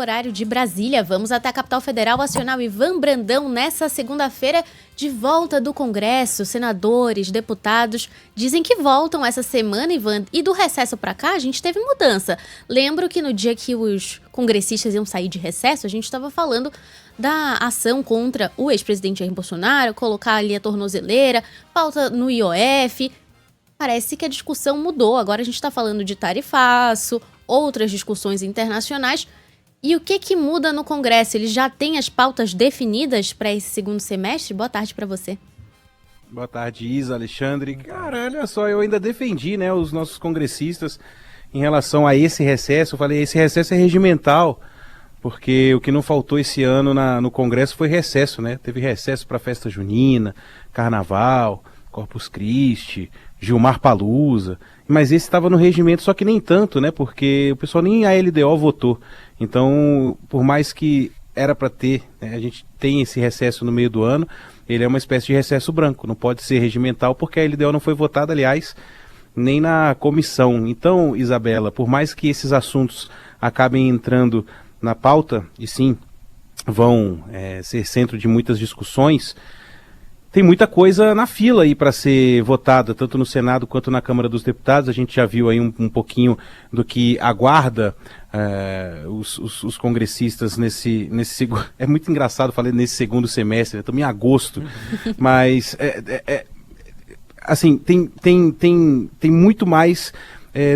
horário de Brasília. Vamos até a capital federal acionar o Ivan Brandão nessa segunda-feira, de volta do Congresso. Senadores, deputados dizem que voltam essa semana, Ivan. E do recesso para cá, a gente teve mudança. Lembro que no dia que os congressistas iam sair de recesso, a gente estava falando da ação contra o ex-presidente Jair Bolsonaro, colocar ali a tornozeleira, pauta no IOF. Parece que a discussão mudou. Agora a gente está falando de tarifaço, outras discussões internacionais. E o que muda no Congresso? Ele já tem as pautas definidas para esse segundo semestre? Boa tarde para você. Boa tarde, Isa, Alexandre. Cara, olha só, eu ainda defendi, né, os nossos congressistas em relação a esse recesso. Eu falei, esse recesso é regimental, porque o que não faltou esse ano no Congresso foi recesso, né? Teve recesso para festa junina, carnaval, Corpus Christi, Gilmar Palusa, mas esse estava no regimento, só que nem tanto, né? Porque o pessoal nem a LDO votou. Então, por mais que era para ter, né, a gente tem esse recesso no meio do ano, ele é uma espécie de recesso branco, não pode ser regimental porque a LDO não foi votada, aliás, nem na comissão. Então, Isabela, por mais que esses assuntos acabem entrando na pauta, e sim, vão ser centro de muitas discussões, tem muita coisa na fila aí para ser votada, tanto no Senado quanto na Câmara dos Deputados. A gente já viu aí um pouquinho do que aguarda os congressistas nesse é muito engraçado falar nesse segundo semestre, estamos em agosto, mas assim, tem muito mais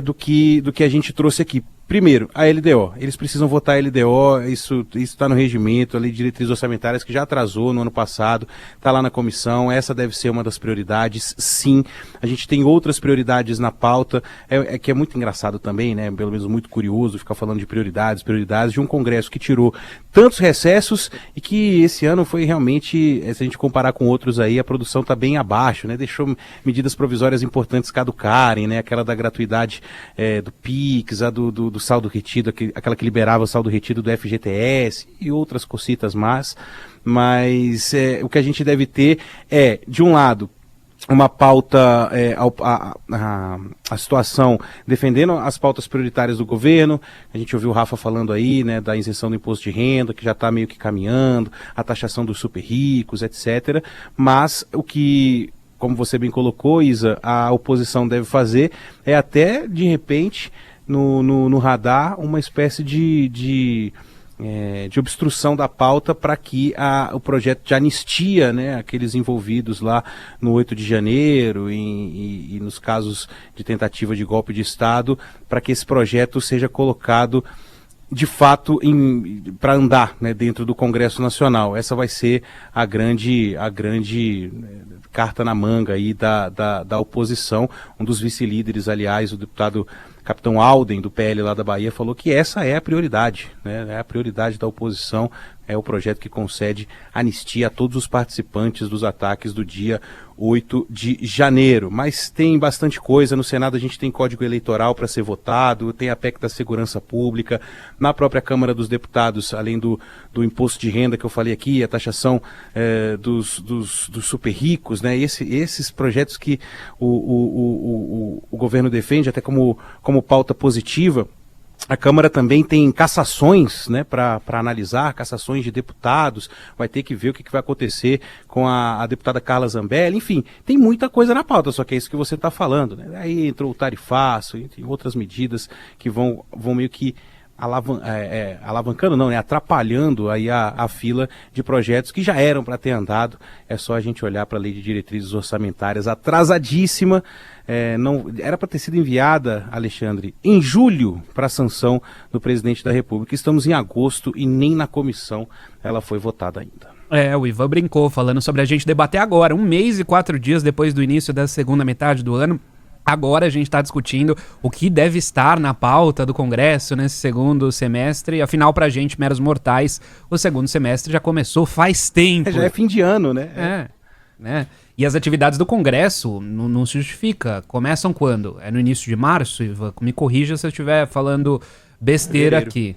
do que a gente trouxe aqui. Primeiro, a LDO. Eles precisam votar a LDO, isso está no regimento, a lei de diretrizes orçamentárias que já atrasou no ano passado, está lá na comissão, essa deve ser uma das prioridades, sim. A gente tem outras prioridades na pauta, que é muito engraçado também, né, pelo menos muito curioso ficar falando de prioridades de um Congresso que tirou tantos recessos e que esse ano foi realmente, se a gente comparar com outros aí, a produção está bem abaixo, né, deixou medidas provisórias importantes caducarem, né, aquela da gratuidade do PIX, a do saldo retido, aquela que liberava o saldo retido do FGTS e outras cositas mas o que a gente deve ter é, de um lado, uma pauta, a situação defendendo as pautas prioritárias do governo. A gente ouviu o Rafa falando aí, né, da isenção do imposto de renda, que já está meio que caminhando, a taxação dos super ricos, etc. Mas o que, como você bem colocou, Isa, a oposição deve fazer é até, de repente, no radar, uma espécie de obstrução da pauta para que o projeto de anistia, né, aqueles envolvidos lá no 8 de janeiro e nos casos de tentativa de golpe de Estado, para que esse projeto seja colocado de fato para andar, né, dentro do Congresso Nacional. Essa vai ser a grande carta na manga aí da oposição. Um dos vice-líderes, aliás, o deputado Capitão Alden, do PL lá da Bahia, falou que essa é a prioridade, né? É a prioridade da oposição, é o projeto que concede anistia a todos os participantes dos ataques do dia 8 de janeiro. Mas tem bastante coisa. No Senado a gente tem Código Eleitoral para ser votado, tem a PEC da Segurança Pública, na própria Câmara dos Deputados, além do imposto de renda que eu falei aqui, a taxação dos super ricos, né? Esses projetos que o governo defende, até como pauta positiva. A Câmara também tem cassações, né, para analisar, cassações de deputados, vai ter que ver o que vai acontecer com a deputada Carla Zambelli, enfim, tem muita coisa na pauta, só que é isso que você está falando, né? Aí entrou o tarifaço, entre outras medidas que vão meio que alavancando, não, né, atrapalhando aí a fila de projetos que já eram para ter andado. É só a gente olhar para a lei de diretrizes orçamentárias atrasadíssima, não era para ter sido enviada, Alexandre, em julho para a sanção do presidente da República. Estamos em agosto e nem na comissão ela foi votada ainda. O Ivan brincou falando sobre a gente debater agora, 1 mês e 4 dias depois do início da segunda metade do ano. Agora a gente está discutindo o que deve estar na pauta do Congresso nesse segundo semestre. Afinal, para a gente, meros mortais, o segundo semestre já começou faz tempo. Já é fim de ano, né? Né? E as atividades do Congresso não se justifica. Começam quando? É no início de março, Ivan? Me corrija se eu estiver falando besteira aqui.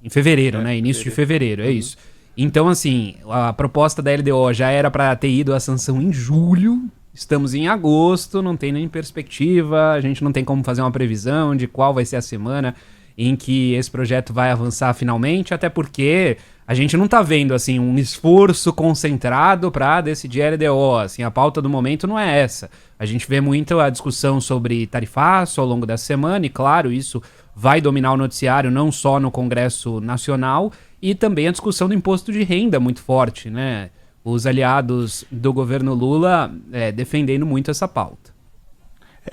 Em fevereiro, né? Início de fevereiro, é isso. Então, assim, a proposta da LDO já era para ter ido à sanção em julho. Estamos em agosto, não tem nem perspectiva, a gente não tem como fazer uma previsão de qual vai ser a semana em que esse projeto vai avançar finalmente, até porque a gente não tá vendo, assim, um esforço concentrado para decidir a LDO, assim, a pauta do momento não é essa. A gente vê muito a discussão sobre tarifaço ao longo da semana, e claro, isso vai dominar o noticiário não só no Congresso Nacional, e também a discussão do imposto de renda muito forte, né? Os aliados do governo Lula defendendo muito essa pauta.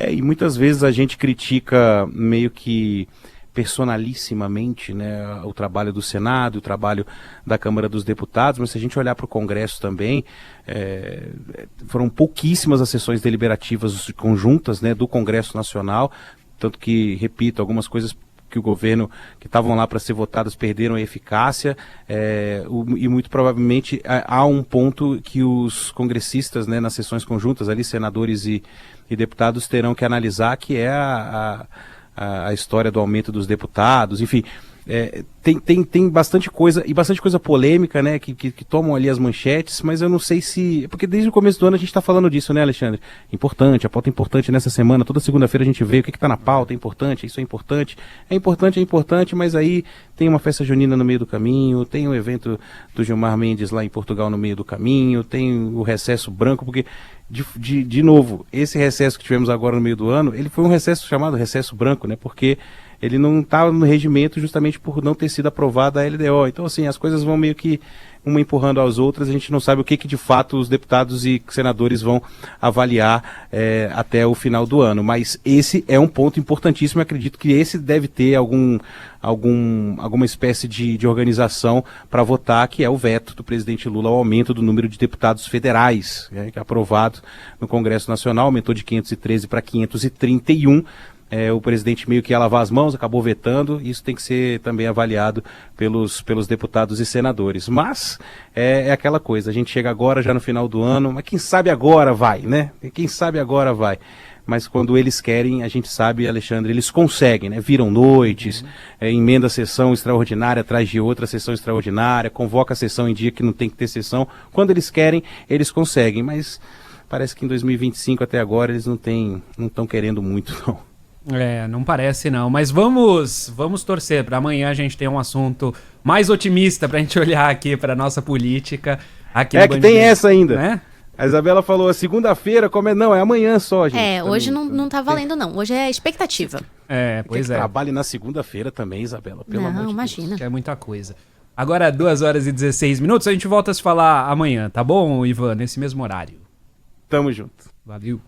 E muitas vezes a gente critica meio que personalissimamente, né, o trabalho do Senado, o trabalho da Câmara dos Deputados, mas se a gente olhar para o Congresso também, foram pouquíssimas as sessões deliberativas conjuntas, né, do Congresso Nacional, tanto que, repito, algumas coisas que o governo, que estavam lá para ser votadas, perderam a eficácia, e muito provavelmente há um ponto que os congressistas, né, nas sessões conjuntas, ali, senadores e deputados, terão que analisar, que é a história do aumento dos deputados, enfim. Tem bastante coisa, e bastante coisa polêmica, né, que tomam ali as manchetes, mas eu não sei se... Porque desde o começo do ano a gente está falando disso, né, Alexandre? Importante, a pauta é importante nessa semana, toda segunda-feira a gente vê o que está na pauta, é importante, isso é importante. É importante, mas aí tem uma festa junina no meio do caminho, tem o evento do Gilmar Mendes lá em Portugal no meio do caminho, tem o recesso branco, porque... De novo, esse recesso que tivemos agora no meio do ano, ele foi um recesso chamado recesso branco, né? Porque ele não estava no regimento justamente por não ter sido aprovada a LDO. Então, assim, as coisas vão meio que uma empurrando as outras, a gente não sabe o que de fato os deputados e senadores vão avaliar até o final do ano. Mas esse é um ponto importantíssimo, eu acredito que esse deve ter alguma espécie de organização para votar, que é o veto do presidente Lula ao aumento do número de deputados federais, que é aprovado no Congresso Nacional, aumentou de 513 para 531. O presidente meio que ia lavar as mãos, acabou vetando, isso tem que ser também avaliado pelos deputados e senadores. Mas é aquela coisa, a gente chega agora, já no final do ano, mas quem sabe agora vai, né? Quem sabe agora vai. Mas quando eles querem, a gente sabe, Alexandre, eles conseguem, né? Viram noites, emenda a sessão extraordinária atrás de outra sessão extraordinária, convoca a sessão em dia que não tem que ter sessão. Quando eles querem, eles conseguem, mas parece que em 2025 até agora eles não estão querendo muito, não. Não parece não, mas vamos torcer para amanhã a gente ter um assunto mais otimista pra gente olhar aqui pra nossa política. Aqui no que tem essa ainda, né? A Isabela falou, segunda-feira, não, é amanhã só, gente. Hoje não tá valendo não, hoje é expectativa. Pois é. Trabalhe na segunda-feira também, Isabela, pelo amor de Deus. Imagina. Que é muita coisa. Agora, 2h16, a gente volta a se falar amanhã, tá bom, Ivan? Nesse mesmo horário. Tamo junto. Valeu.